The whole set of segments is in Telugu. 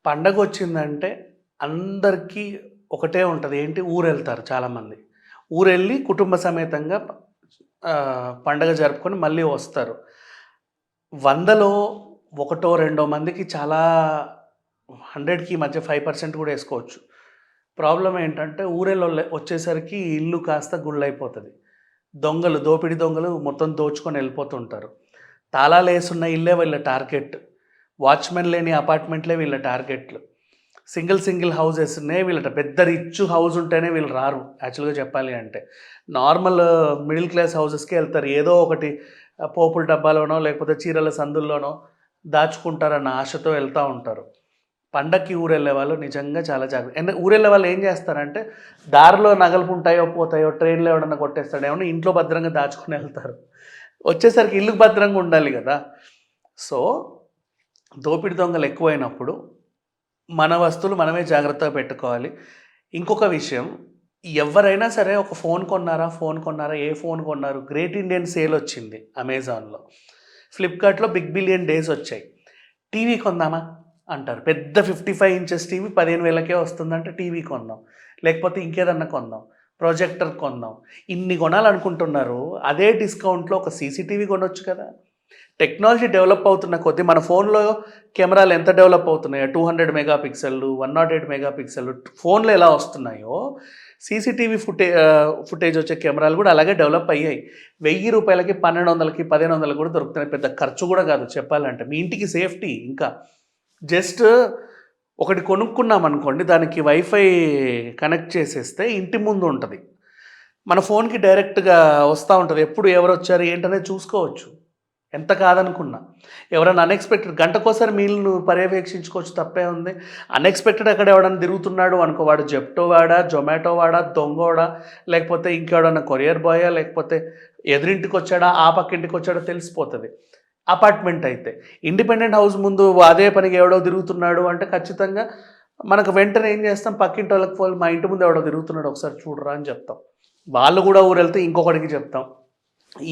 పండగొచ్చిందంటే అందరికీ ఒకటే ఉంటది. ఏంటి ఊరెళ్తారు చాలామంది. ఊరెళ్ళి కుటుంబ సమేతంగా పండగ జరుపుకొని మళ్ళీ వస్తారు. 100లో ఒకటో, రెండో మందికి చాలా 100కి మధ్య 5% కూడా ఏసుకోవచ్చు. ప్రాబ్లమ్ ఏంటంటే వచ్చేసరికి ఇల్లు కాస్త గుళ్ళైపోతది. దోపిడీ దొంగలు మొత్తం దోచుకొని ఎళ్ళిపోతుంటారు. తాళాలేసున్న ఇల్లే వీళ్ళ టార్గెట్. వాచ్‌మెన్ లేని అపార్ట్‌మెంట్‌లే వీళ్ళ టార్గెట్‌లు. సింగిల్ హౌసెస్‌నే పెద్ద రిచ్ హౌస్ ఉంటేనే వీళ్ళు రారు యాక్చువల్‌గా చెప్పాలి అంటే. నార్మల్ మిడిల్ క్లాస్ హౌసెస్‌కే ఎళ్తారు. ఏదో ఒకటి పోపుల డబ్బాలోనో, లేకపోతే చీరల సందుల్లోనో దాచుకుంటారన్న ఆశతో వెళ్తా ఉంటారు. పండక్కి ఊరెళ్ళేవాళ్ళు నిజంగా చాలా ఊరెళ్ళే వాళ్ళు ఏం చేస్తారంటే, దారిలో నగలుంటాయో, పోతాయో, ట్రైన్‌లో ఎవడన్నా కొట్టేస్తాడేమో అని ఇంట్లో భద్రంగా దాచుకొని ఎళ్తారు. వచ్చేసరికి ఇల్లు భద్రంగా ఉండాలి గదా! సో, దోపిడీ దొంగలు ఎక్కువైనప్పుడు మన వస్తువులు మనమే జాగ్రత్తగా పెట్టుకోవాలి. ఇంకొక విషయం, ఎవ్వరైనా సరే ఒక ఫోన్ కొన్నారా? ఏ ఫోన్ కొన్నారు? గ్రేట్ ఇండియన్ సేల్ వచ్చింది అమెజాన్‌లో. ఫ్లిప్‌కార్ట్‌లో బిగ్ బిలియన్ డేస్ వచ్చాయి. టీవీ కొందామా? అంటారు. పెద్ద 55 ఇంచెస్ టీవీ 15,000కే వస్తుందంటే టీవీ కొందాం. లేకపోతే ఇంకేదన్నా కొందాం. ప్రొజెక్టర్ కొందాం. ఇన్ని కొనాలనుకుంటున్నారు. అదే డిస్కౌంట్‌లో ఒక సీసీటీవీ కొనొచ్చు కదా! టెక్నాలజీ డెవలప్ అవుతున్న కొద్దీ మన ఫోన్‌లో కెమెరాలు ఎంత డెవలప్ అవుతున్నాయో 200 మెగా పిక్సెల్‌లు, 108 మెగా పిక్సెల్‌లు ఫోన్‌లో ఎలా వస్తున్నాయో సీసీటీవీ ఫుటేజ్ వచ్చే కెమెరాలు కూడా అలాగే డెవలప్ అయ్యాయి. రూ. 1000కి 1200కి 1500 కూడా దొరుకుతున్నాయి. పెద్ద ఖర్చు కూడా కాదు చెప్పాలంటే. మీ ఇంటికి సేఫ్టీ ఇంకా. జస్ట్ ఒకటి కొనుక్కున్నామనుకోండి, దానికి వైఫై కనెక్ట్ చేసేస్తే ఇంటి ముందు ఉంటది. మన ఫోన్‌కి డైరెక్ట్‌గా వస్తా ఉంటది. ఎప్పుడు ఎవరొచ్చారు ఏంటనేది చూసుకోవచ్చు. ఎంత కాదనుకున్నా. ఎవరైనా అన్‌ఎక్స్‌పెక్టెడ్ గంటకోసారి మీల్‌ను పర్యవేక్షించుకోవచ్చు తప్పే ఉంది. అన్‌ఎక్స్‌పెక్టెడ్ అక్కడ ఎవడన్నా తిరుగుతున్నాడు అనుకో, వాడు జెప్టో వాడా, జొమాటో వాడా, దొంగోడా, లేకపోతే ఇంకెవడన్నా కొరియర్ బాయా, లేకపోతే ఎదురింటికొచ్చాడా, ఆ పక్కింటికొచ్చాడా తెలిసిపోతది. అపార్ట్‌మెంట్ అయితే. ఇండిపెండెంట్ హౌస్ ముందు అదే పనిగా ఎవడో తిరుగుతున్నాడు అంటే ఖచ్చితంగా మనకు వెంటనే ఏం చేస్తాం, పక్కింటోళ్ళకి ఫోన్ మా ఇంటి ముందు ఎవడో తిరుగుతున్నాడు ఒకసారి చూడరా అని చెప్తాం. వాళ్ళు కూడా ఊరెళ్తే ఇంకొకడికి చెప్తాం.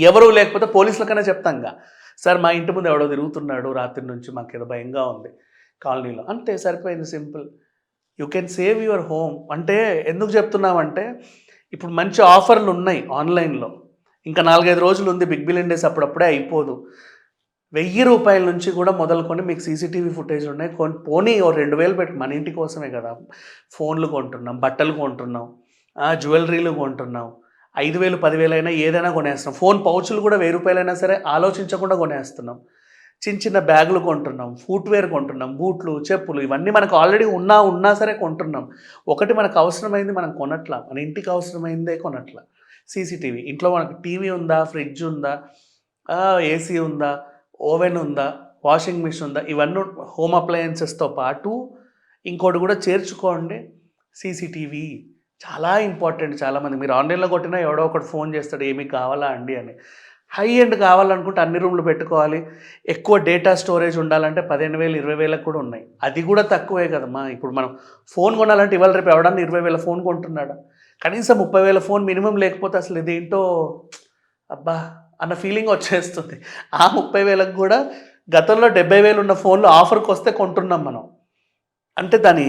ఎవరు లేకపోతే పోలీసులకన్నా చెప్తాంగా. సార్ మా ఇంటి ముందు ఎవడో తిరుగుతున్నాడు రాత్రి నుంచి మాకేదో భయంగా ఉంది కాలనీలో. అంతే సరిపోయింది simple. You can save your home. అంటే ఎందుకు చెప్తున్నామంటే, ఇప్పుడు మంచి ఆఫర్‌లున్నాయి ఆన్‌లైన్‌లో. ఇంకా 4, 5 రోజులుంది బిగ్ బిలియన్ డేస్ అప్పుడప్పుడే అయిపోదు. రూ. 1000 నుంచి కూడా మొదలుకొని మీకు సీసీటీవీ ఫుటేజ్ ఉన్నాయి. పోనీ ఓ 2000 పెట్టి మన ఇంటి కోసమే కదా! ఫోన్‌లు కొంటున్నాం, బట్టలు కొంటున్నాం, జ్యువెలరీలు కొంటున్నాం. 5000, 10,000 అయినా ఏదైనా కొనేస్తున్నాం. ఫోన్ పౌచులు కూడా రూ. 1000 సరే ఆలోచించకుండా కొనేస్తున్నాం. చిన్న బ్యాగులు కొంటున్నాం, ఫుట్‌వేర్ కొంటున్నాం, బూట్లు, చెప్పులు ఇవన్నీ మనకు ఆల్రెడీ ఉన్నా సరే కొంటున్నాం. ఒకటి మనకు అవసరమైంది మనం కొనట్ల. మన ఇంటికి అవసరమైందే కొనట్ల. సీసీటీవీ. ఇంట్లో మనకు టీవీ ఉందా? ఫ్రిడ్జ్ ఉందా? ఏసీ ఉందా? ఓవెన్ ఉందా? వాషింగ్ మిషన్ ఉందా? ఇవన్నీ హోమ్ అప్లయెన్సెస్‌తో పాటు ఇంకోటి కూడా చేర్చుకోండి. సీసీటీవీ. చాలా ఇంపార్టెంట్ చాలామంది. మీరు ఆన్‌లైన్‌లో కొట్టినా ఎవడో ఒకడు ఫోన్ చేస్తాడు ఏమి కావాలా అండి అని. హై ఎండ్ కావాలనుకుంటే అన్ని రూమ్‌లు పెట్టుకోవాలి. ఎక్కువ డేటా స్టోరేజ్ ఉండాలంటే 15,000, 20,000కి కూడా ఉన్నాయి. అది కూడా తక్కువే కదమ్మా! ఇప్పుడు మనం ఫోన్ కొనాలంటే ఇవాళ రేపు ఎవడన్నా 20,000 ఫోన్ కొంటున్నాడా? కనీసం 30,000 ఫోన్ మినిమమ్ లేకపోతే అసలు ఇదేంటో అబ్బా! అన్న ఫీలింగ్ వచ్చేస్తుంది. ఆ 30,000కి కూడా గతంలో 70,000 ఉన్న ఫోన్‌లు ఆఫర్‌కొస్తే కొంటున్నాం మనం. అంటే దాని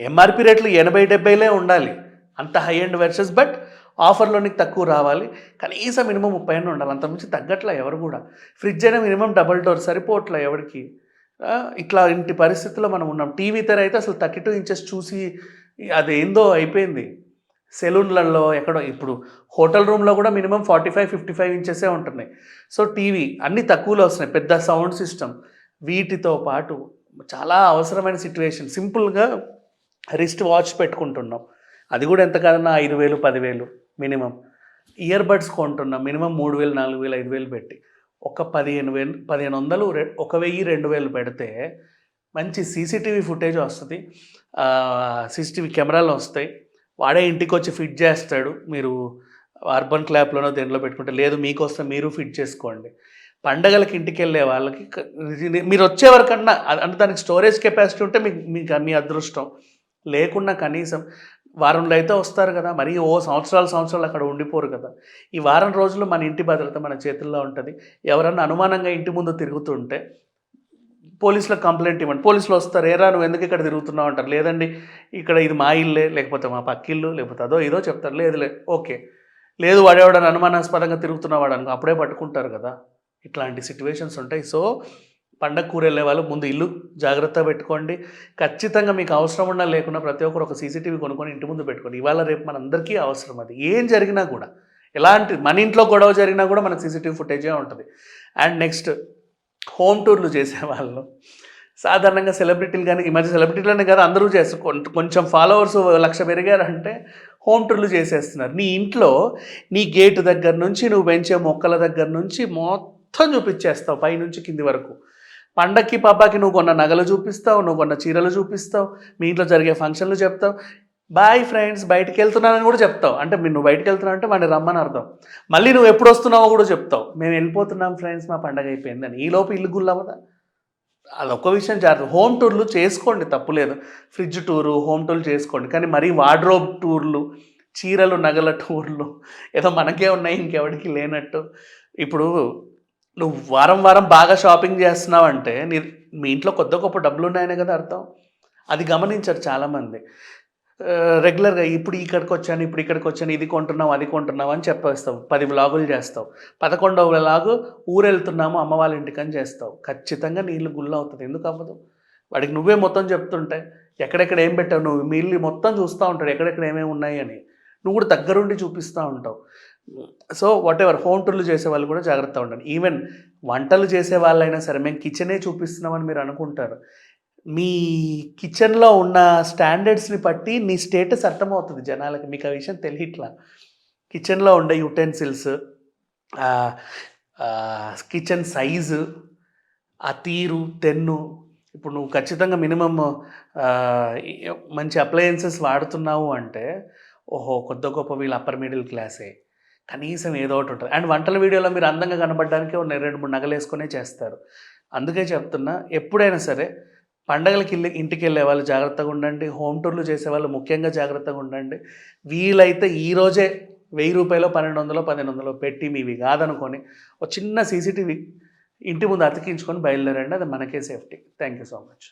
ఎంఆర్‌పీ రేట్లు 80, 70లే ఉండాలి. అంత హై ఎండ్ వెర్షన్స్ బట్ ఆఫర్‌లో నీకు తక్కువ రావాలి. కనీసం మినిమమ్ 30 అన్నా ఉండాలి. అంతకుమించి తగ్గట్లా ఎవరు గూడా. ఫ్రిడ్జ్ అయినా మినిమమ్ డబుల్ డోర్ సరిపోవట్లే ఎవడికి. ఇట్లా ఇంటి పరిస్థితిలో మనం ఉన్నాం. టీవీ తెర అయితే అసలు 32 ఇంచెస్ చూసి అదేందో అయిపోయింది. సెలూన్‌లలో ఎక్కడో ఇప్పుడు హోటల్ రూమ్‌లో గూడా మినిమమ్ 45, 55 ఇంచెసే ఉంటున్నాయి. సో, టీవీ అన్నీ తక్కువలో వస్తున్నాయి. పెద్ద సౌండ్ సిస్టమ్. వీటితో పాటు చాలా అవసరమైన సిట్యుయేషన్. సింపుల్‌గా రిస్ట్ వాచ్ పెట్టుకుంటున్నాం. అది గూడా ఎంత కాదన్నా 5,000, 10,000 మినిమమ్. ఇయర్ బడ్స్ కొంటున్నాం. మినిమమ్ 3,000, 4,000, 5,000 పెట్టి. ఒక 15,000 1500 1000, 2,000 పెడితే మంచి సీసీటీవీ ఫుటేజ్ వస్తది. సీసీటీవీ కెమెరాలొస్తాయి. వాడే ఇంటికొచ్చి ఫిట్ జేస్తాడు. మీరు అర్బన్ క్లాప్‌లోనో దేంట్లో పెట్టుకుంటే, లేదు మీకొస్తే మీరు ఫిట్ చేసుకోండి. పండగలకి ఇంటికెళ్ళే వాళ్ళకి మీరొచ్చే వరకన్నా అంటే దానికి స్టోరేజ్ కెపాసిటీ ఉంటే మీకు మీ అదృష్టం. లేకున్నా కనీసం వారంలో అయితే వస్తారు గదా! మరీ సంవత్సరాలు అక్కడ ఉండిపోరు కదా! ఈ వారం రోజులు మన ఇంటి భద్రత మన చేతుల్లో ఉంటది. ఎవరన్నా అనుమానంగా ఇంటి ముందు తిరుగుతుంటే పోలీసులకు కంప్లైంట్ ఇవ్వండి. పోలీసులు వస్తారు, ఏరా నువ్వు ఎందుకు ఇక్కడ తిరుగుతున్నావు అంటారు. లేదండి ఇక్కడ ఇది మా ఇల్లే, లేకపోతే మా పక్కిల్లు, లేకపోతే అదో ఇదో చెప్తారు. లేదులే ఓకే, లేదు వాడేవాడని అనుమానాస్పదంగా తిరుగుతున్నవాడు అనుకో, అప్పుడే పట్టుకుంటారు కదా. ఇట్లాంటి సిట్యువేషన్స్ ఉంటాయి. సో పండగ కూర వెళ్ళే వాళ్ళు ముందు ఇల్లు జాగ్రత్తగా పెట్టుకోండి. ఖచ్చితంగా మీకు అవసరం ఉన్నా లేకున్నా ప్రతి ఒక్కరు ఒక సీసీటీవీ కొనుక్కొని ఇంటి ముందు పెట్టుకోండి. ఇవాళ రేపు మనందరికీ అవసరం అది. ఏం జరిగినా కూడా, ఎలాంటి మన ఇంట్లో గొడవ జరిగినా కూడా మనకు సీసీటీవీ ఫుటేజే ఉంటుంది. అండ్ నెక్స్ట్ హోమ్ టూర్లు చేసేవాళ్ళు సాధారణంగా సెలబ్రిటీలు కానీ, ఈ మధ్య సెలబ్రిటీలనే కాదు అందరూ చేస్తారు. కొంచెం ఫాలోవర్స్ 1,00,000 పెరిగారంటే హోమ్ టూర్లు చేసేస్తున్నారు. నీ ఇంట్లో నీ గేటు దగ్గర నుంచి నువ్వు పెంచే మొక్కల దగ్గర నుంచి మొత్తం చూపించేస్తావు పైనుంచి కింది వరకు. పండక్కి పబ్బాకి నువ్వు కొన్న నగలు చూపిస్తావు, నువ్వు కొన్న చీరలు చూపిస్తావు, మీ ఇంట్లో జరిగే ఫంక్షన్లు చెప్తావు, బాయ్ ఫ్రెండ్స్ బయటికి వెళ్తున్నానని కూడా చెప్తావు. అంటే నువ్వు బయటికి వెళ్తున్నావు అంటే వాడిని రమ్మని అర్థం. మళ్ళీ నువ్వు ఎప్పుడు వస్తున్నావో కూడా చెప్తావు, మేము వెళ్ళిపోతున్నాం ఫ్రెండ్స్ మా పండగ అయిపోయిందని. ఈలోపు ఇల్లు గుల్లవదా? అదొక విషయం జాగ్రత్త. హోమ్ టూర్లు చేసుకోండి, తప్పులేదు. ఫ్రిడ్జ్ టూరు, హోమ్ టూర్లు చేసుకోండి. కానీ మరీ వార్డ్రోబ్ టూర్లు, చీరలు నగల టూర్లు ఏదో మనకే ఉన్నాయి ఇంకెవరికి లేనట్టు. ఇప్పుడు నువ్వు వారం వారం బాగా షాపింగ్ చేస్తున్నావు అంటే మీ ఇంట్లో కొద్ది గొప్ప డబ్బులు ఉన్నాయనే కదా అర్థం. అది గమనించరు చాలామంది. రెగ్యులర్గా ఇప్పుడు ఇక్కడికి వచ్చాను, ఇది కొంటున్నావు అది కొంటున్నావు అని చెప్పేస్తావు. 10 వ్లాగులు చేస్తావు. 11వ వ్లాగు ఊరు వెళ్తున్నాము అమ్మ వాళ్ళ ఇంటికని చేస్తావు. ఖచ్చితంగా నీళ్ళు గుల్ల అవుతుంది. ఎందుకు అవ్వదు? వాడికి నువ్వే మొత్తం చెప్తుంటే ఎక్కడెక్కడ ఏం పెట్టావు, నువ్వు మీ ఇల్లు మొత్తం చూస్తూ ఉంటాడు ఎక్కడెక్కడ ఏమేమి ఉన్నాయి అని. నువ్వు కూడా దగ్గరుండి చూపిస్తూ ఉంటావు. సో వాట్ ఎవర్, హోమ్ టూర్లు చేసే వాళ్ళు కూడా జాగ్రత్తగా ఉండండి. ఈవెన్ వంటలు చేసే వాళ్ళైనా సరే మేము కిచెనే చూపిస్తున్నామని మీరు అనుకుంటారు. మీ కిచెన్లో ఉన్న స్టాండర్డ్స్ని బట్టి నీ స్టేటస్ అర్థమవుతుంది జనాలకి. మీకు ఆ విషయం తెలియట్లా. కిచెన్లో ఉండే యుటెన్సిల్స్, కిచెన్ సైజు, ఆ తీరు తెన్ను. ఇప్పుడు నువ్వు ఖచ్చితంగా మినిమమ్ మంచి అప్లయన్సెస్ వాడుతున్నావు అంటే ఓహో కొద్ది గొప్ప వీళ్ళు అప్పర్ మిడిల్ క్లాసే, కనీసం ఏదో ఒకటి ఉంటుంది. అండ్ వంటల వీడియోలో మీరు అందంగా కనబడడానికి ఉన్నాయి 2-3 నగలు వేసుకునే చేస్తారు. అందుకే చెప్తున్నా, ఎప్పుడైనా సరే పండగలకి ఇంటికి వెళ్ళే వాళ్ళు జాగ్రత్తగా ఉండండి. హోమ్ టూర్లు చేసేవాళ్ళు ముఖ్యంగా జాగ్రత్తగా ఉండండి. వీలైతే ఈరోజే 1000 రూపాయలు 1200 1500 పెట్టి మీవి కాదనుకొని ఒక చిన్న సీసీటీవీ ఇంటి ముందు అతికించుకొని బయలుదేరండి. అది మనకే safety. Thank you so much.